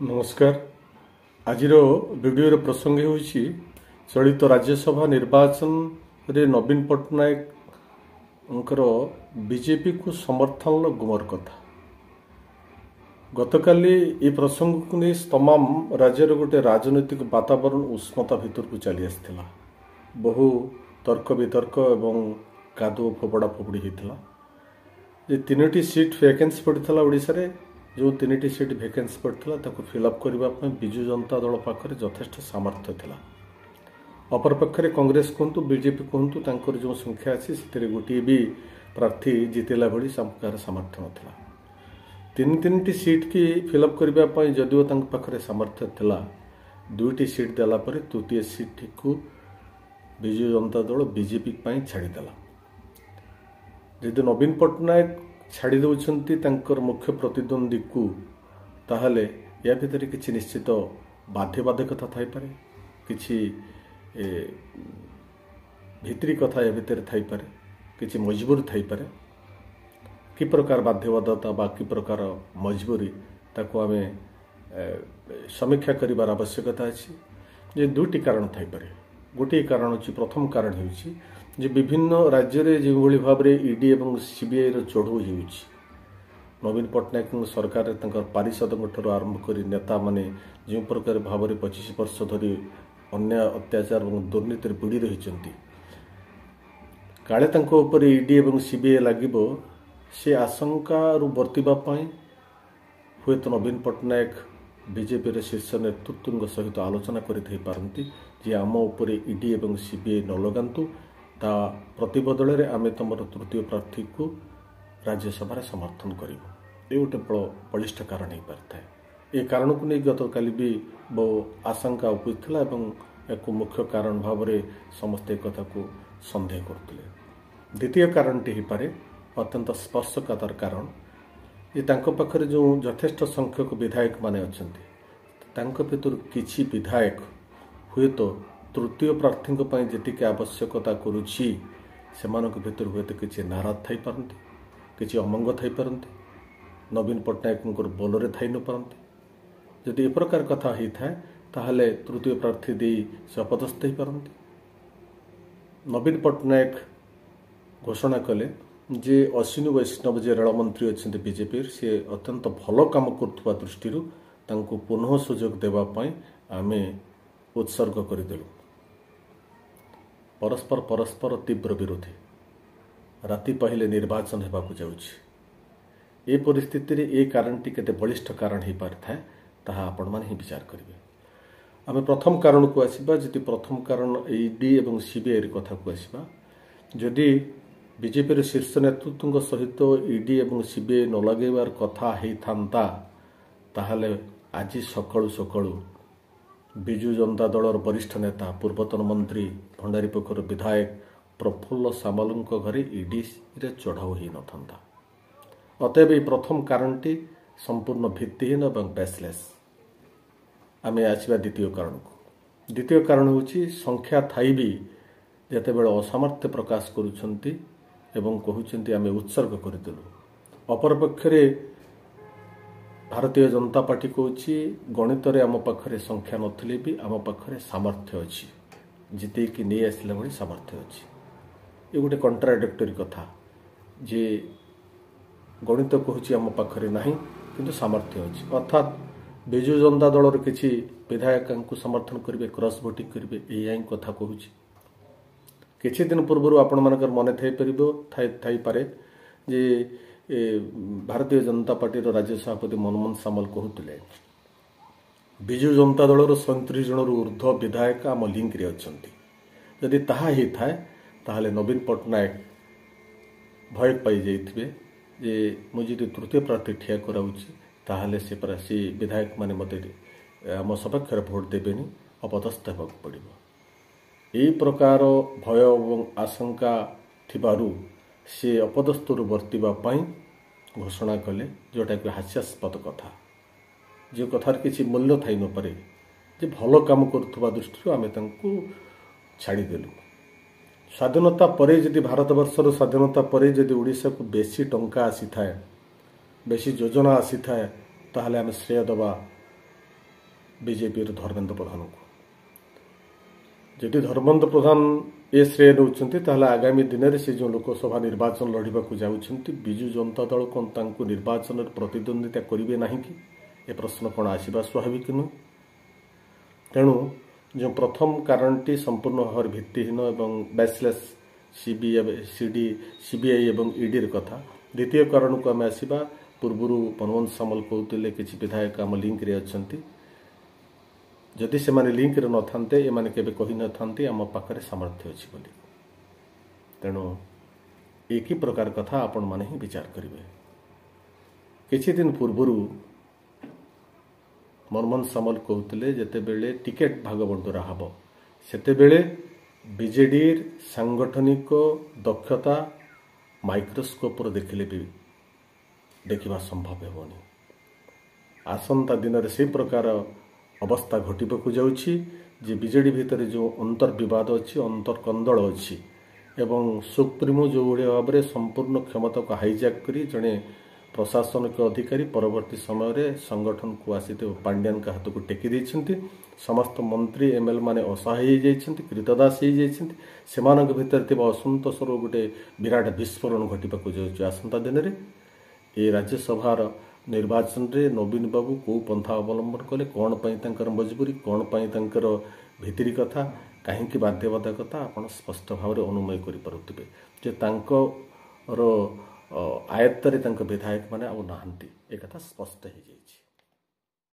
नमस्कार। आज वीडियो प्रसंग होइछि चलित राज्यसभा निर्वाचन रे नवीन पट्टनायक बीजेपी को समर्थन गुमर कथा। गतकाली ये प्रसंग को नहीं तमाम राज्यर गोटे राजनैतिक वातावरण उष्णता भितर को चली आसला। बहु तर्क वितर्क एवं कादुओ फोपड़ा फोपड़ी होता। जे 3टी सीट वैकेंसी पड़ता ओडिशा रे, जो 3टी सीट वैकेंसी पड़ता ताको फिलअप करने विजु जनता दल पाखे यथेष्ट सामर्थ्य था। अपर पक्षे कांग्रेस कहतु बीजेपी कहतु तांकर जो संख्या अच्छी से गोटे भी प्रार्थी जितेला भली सामर्थ्य नाला। 3टी सीट की फिलअप करने जदिव पाखे सामर्थ्य था, 2टी सीट देला पर तृतीय सीट को विजु जनता दल बीजेपी छाड़देला। जदि नवीन पट्टनायक छाड़ी दौरान तांकर मुख्य प्रतिद्वंदी को, ताहले या भितर किसी निश्चित बाध्यबाधकता थाईपारे, किसी भितरी कथा या भितर थाईपारे, किसी मजबूरी थाईपारे। कि प्रकार बाध्यबाधकता बा कि प्रकार मजबूरी ताको आमे समीक्षा करिवार आवश्यकता अछि। जे 2टी कारण थाईपारे। गोटे कारण अछि, प्रथम कारण हेउछि जे विभिन्न राज्य रे जो भली भाव रे ईडी एवं सीबीआई रो चढ़ऊ हेउछि। नवीन पट्टनायक सरकार पारिषद ठूँ आरंभ कर नेता माने जो प्रकार भाव में 25 वर्ष धरी अन्याय अत्याचार और दुर्नीति बुड़ी रही, काले ऊपर ईडी एवं सीबीआई लगे से आशंका बर्तवाई हुए तो नवीन पट्टनायक बीजेपी शीर्ष नेतृत्व सहित आलोचना करती जे आम उपर ईडी एवं सीबीआई न लगातु, ता प्रतिबदल में आम तुम तृतीय प्रार्थी को राज्यसभा समर्थन करूँ। ये गोटे बलिष्ठ कारण हो पाता है। ये कारण को नहीं गतकाली भी बहु आशंका उपजला और एक मुख्य कारण भाव में समस्ते कथा को सन्देह करते। द्वितीय कारणटी हो पारे अत्यंत स्पर्शकातर कारण, ये पाखरे जो यथेष्ट संख्यक विधायक माने अच्छा भर किसी विधायक हुए तो तृतीय प्रार्थी जी आवश्यकता करुच्ची से भर हुए तो किसी नाराज थी पारती, किसी अमंग थी पारती, नवीन पट्टनायक बलरे थी न पारती। जदि ए प्रकार कथा होता है ताहले तृतीय प्रार्थी दे से अपदस्थ हो पारती। नवीन पट्टनायक घोषणा कले जे अश्विनी वैष्णव जे रेलमंत्री अच्छा बीजेपी से अत्यंत भल काम करुवा दृष्टि पुनः सुजोग देवाई आम उत्सर्ग करदेलु। परस्पर परस्पर तीव्र विरोधी राति पहले निर्वाचन होगा जाउछि। ए परिस्थिति रे ए कारणटी केते बलिष्ठ कारण हो पारि थाए ताहा आपण माने ही विचार करिवे। आमे प्रथम कारण को आसीबा। जदि प्रथम कारण ईडी एवं सीबीआई रे कथा को आसीबा, जदि बीजेपी शीर्ष नेतृत्व सहित ईडी एवं सीबीआई न लगेबार कथा होता ताहले आज सकाळु सकाळु विजु जनता दलर वरिष्ठ नेता पूर्वतन मंत्री भंडारी पोखर विधायक प्रफुल्ल सामल घरे ईडी रे चढ़ाऊ ही न था। अतएव ये प्रथम कारणटी संपूर्ण भित्तिहीन और बेसलेस। आम आसवा द्वितीय कारण को। द्वितीय कारण होची संख्या थाई भी जिते बड़े असामर्थ्य प्रकाश करुछंती एवं कहउछंती आम उत्सर्ग करदेलु। अपरपक्षे भारतीय जनता पार्टी कहूँ गणित रे आम पाखरे संख्या नथिले भी आम पाखरे सामर्थ्य अच्छी, जिते कि नहीं आसला भली सामर्थ्य अच्छी। ये गोटे कंट्राडिक्टरी कथा जे गणित कहूँ आम पाखरे नहीं किंतु सामर्थ्य अच्छी। अर्थात विजु जनता दलर किसी विधायक को समर्थन करेंगे, क्रॉस वोटिंग करेंगे, यही कथा कहूँ। किछि दिन पूर्व आपण मानकर मन थी पारे जे भारतीय जनता पार्टी राज्य सभापति मनमोहन सामल कहते विजु जनता दलर 37 जन ऊर्ध्व विधायक आम लिंक रे अछंती। जदि ताहा ही थाए ताहले नवीन पट्टनायक भय पाई जाइथिबे जे मुझे तृतीय प्रार्थी ठिया कराउछि ताहले से विधायक माने मते आम सपक्ष भोट देबेनी, अपदस्थ हेबाक पड़िबो। एई प्रकार भय और आशंका थिबारु से अपदस्थर बर्तवा घोषणा कले, जोटा कि हास्यास्पद कथा, जो कथार किसी मूल्य थी न पारे। जे भल काम करुवा दृष्टि आम छाड़देलु। स्वाधीनता परे जदि भारत वर्षर स्वाधीनता परे जदि ओडिशा को बेसी टंका आसी थाए, बेसी योजना आसी थाए, ताहले आम श्रेय दबा बीजेपी धर्मेन्द्र प्रधान को जदि धर्मेन्द्र प्रधान ए श्रेय नौकरी ताहले आगामी दिन में से जो लोकसभा निर्वाचन लड़वा जाऊँच विजु जनता दल कौन निर्वाचन प्रतिद्वंदिता करेंगे ना कि ए प्रश्न कौन आसवा स्वाभाविक नुह। तेणु जो प्रथम कारणटी संपूर्ण भाव भित्तिहीन और बेसलेस सीबीआई और ईडी कथा। द्वितीय कारण को आम आसवा पूर्वर मनमोहन सामल कहते किसी विधायक आम लिंक रे अच्छी जदि से माने लिंक रे न थांते ए माने केबे कहि न थांते आम पाखरे सामर्थ्य अछि बोली। तेणु एक ही प्रकार कथा आपण माने ही विचार करिवे। किछि दिन पूर्वर मनमोहन सामल कहते जेते बेले टिकेट भाग बंटरा हब सेते बेले बीजेडी सांगठनिक दक्षता माइक्रोस्कोप देखिले भी देखा संभव हेबनी। आसंता दिन में से प्रकार अवस्था घटवाक जाऊँगी जे बीजेडी भितर जो अंतर्विवाद अच्छी अंतर्कंदल अच्छी एवं सुप्रीमो जो भाव में संपूर्ण क्षमता को हाईजैक करी जड़े प्रशासनिक अधिकारी परवर्ती समय रे संगठन को आसी पांड्यान का हाथ को टेकी देइछन्ति। समस्त मंत्री एमएल माने असहाय जाइछन्ति कृतदास हो जाइछन्ति भितर थिबा असंतोषर गोटे विराट विस्फोरण घटवाक जाउछि। आसंता दिन में ये राज्यसभार निर्वाचन रे नवीन बाबू को पंथा अवलंबन कले कौन पाई मजबूरी कौन पाई भितरी कथा कहीं बाध्यबाधकता आप स्पष्ट भाव में अनुमय करें जे आयत्तरे विधायक माने आउ नाहंती एक कथा स्पष्ट हो जाइए।